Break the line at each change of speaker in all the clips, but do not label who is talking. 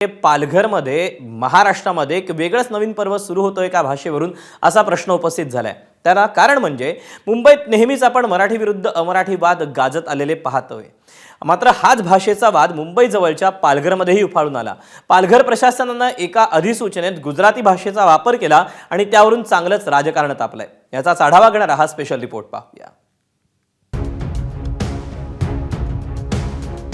पालघरमध्ये महाराष्ट्रामध्ये एक वेगळंच नवीन पर्व सुरू होतोय का भाषेवरून असा प्रश्न उपस्थित झालाय। त्याला कारण म्हणजे मुंबईत नेहमीच आपण मराठी विरुद्ध अमराठी वाद गाजत आलेले पाहतोय। मात्र हाच भाषेचा वाद मुंबई जवळच्या पालघरमध्येही उफाळून आला। पालघर प्रशासनाने एका अधिसूचनेत गुजराती भाषेचा वापर केला आणि त्यावरून चांगलंच राजकारण तापलंय। याचा आढावा घेणारा हा स्पेशल रिपोर्ट पाहूया।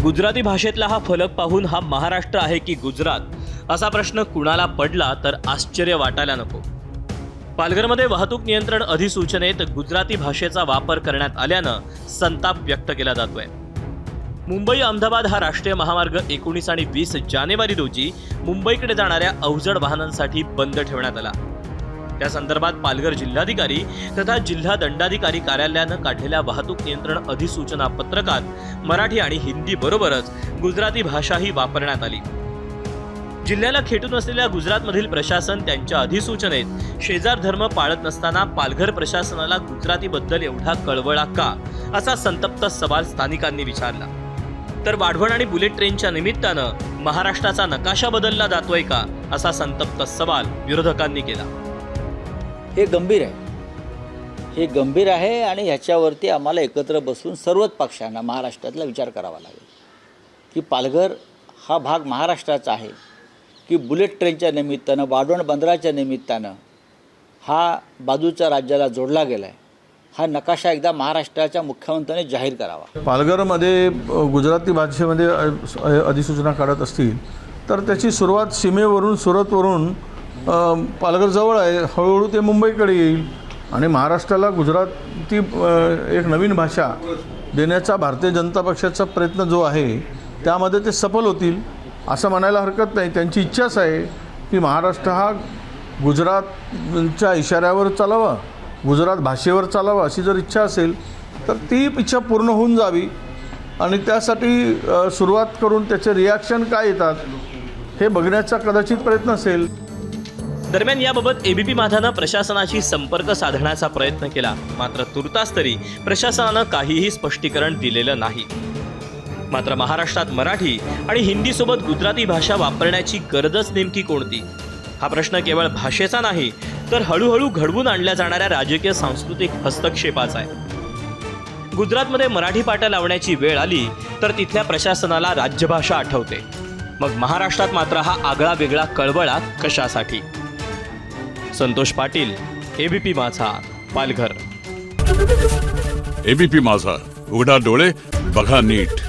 गुजराती भाषेतला हा फलक पाहून हा महाराष्ट्र आहे की गुजरात असा प्रश्न कुणाला पडला तर आश्चर्य वाटायला नको। पालघरमध्ये वाहतूक नियंत्रण अधिसूचनेत गुजराती भाषेचा वापर करण्यात आल्यानं संताप व्यक्त केला जातोय। मुंबई अहमदाबाद हा राष्ट्रीय महामार्ग 19 आणि 20 जानेवारी रोजी मुंबईकडे जाणाऱ्या अवजड वाहनांसाठी बंद ठेवण्यात आला। त्या संदर्भात पालघर जिल्हाधिकारी तथा जिल्हा दंडाधिकारी कार्यालयानं काढलेल्या वाहतूक नियंत्रण अधिसूचना पत्रकात मराठी आणि हिंदी बरोबरच गुजराती भाषाही वापरण्यात आली। जिल्ह्याला खेटून असलेल्या गुजरातमधील प्रशासन त्यांच्या अधिसूचनेत शेजार धर्म पाळत नसताना पालघर प्रशासनाला गुजरातीबद्दल एवढा कळवळा का असा संतप्त सवाल स्थानिकांनी विचारला। तर वाढवण आणि बुलेट ट्रेनच्या निमित्तानं महाराष्ट्राचा नकाशा बदलला जातोय का असा संतप्त सवाल विरोधकांनी केला।
हे गंभीर आहे आणि ह्याच्यावरती आम्हाला एकत्र बसून सर्वच पक्षांना महाराष्ट्रातला विचार करावा लागेल की पालघर हा भाग महाराष्ट्राचा आहे की बुलेट ट्रेनच्या निमित्तानं वाढवण बंदराच्या निमित्तानं हा बाजूच्या राज्याला जोडला गेला आहे। हा नकाशा एकदा महाराष्ट्राच्या मुख्यमंत्र्यांनी जाहीर करावा।
पालघरमध्ये गुजराती भाषेमध्ये अधिसूचना काढत असतील तर त्याची सुरुवात सीमेवरून सुरतवरून पालघर जवळ आहे, हळूहळू ते मुंबईकडे येईल आणि महाराष्ट्राला गुजराती एक नवीन भाषा देण्याचा भारतीय जनता पक्षाचा प्रयत्न जो आहे त्यामध्ये ते सफल होतील असं म्हणायला हरकत नाही। त्यांची इच्छाच आहे की महाराष्ट्र हा गुजरातच्या इशाऱ्यावर चालावा, गुजरात भाषेवर चालावा अशी जर इच्छा असेल तर ती इच्छा पूर्ण होऊन जावी आणि त्यासाठी सुरुवात करून त्याचे रिॲक्शन काय येतात हे बघण्याचा कदाचित प्रयत्न असेल।
दरम्यान याबाबत एबीपी माझानं प्रशासनाशी संपर्क साधण्याचा प्रयत्न केला, मात्र तुर्तास तरी प्रशासनानं काहीही स्पष्टीकरण दिलेलं नाही। मात्र महाराष्ट्रात मराठी आणि हिंदी सोबत गुजराती भाषा वापरण्याची गरजच नेमकी कोणती हा प्रश्न केवळ भाषेचा नाही तर हळूहळू घडवून आणल्या जाणाऱ्या राजकीय सांस्कृतिक हस्तक्षेपाचा आहे। गुजरातमध्ये मराठी पाट्या लावण्याची वेळ आली तर तिथल्या प्रशासनाला राज्यभाषा आठवते, मग महाराष्ट्रात मात्र हा आगळा वेगळा कळवळा कशासाठी? संतोष पाटील, एबीपी माझा, पालघर।
एबीपी माझा, उघडा डोळे बघा नीट।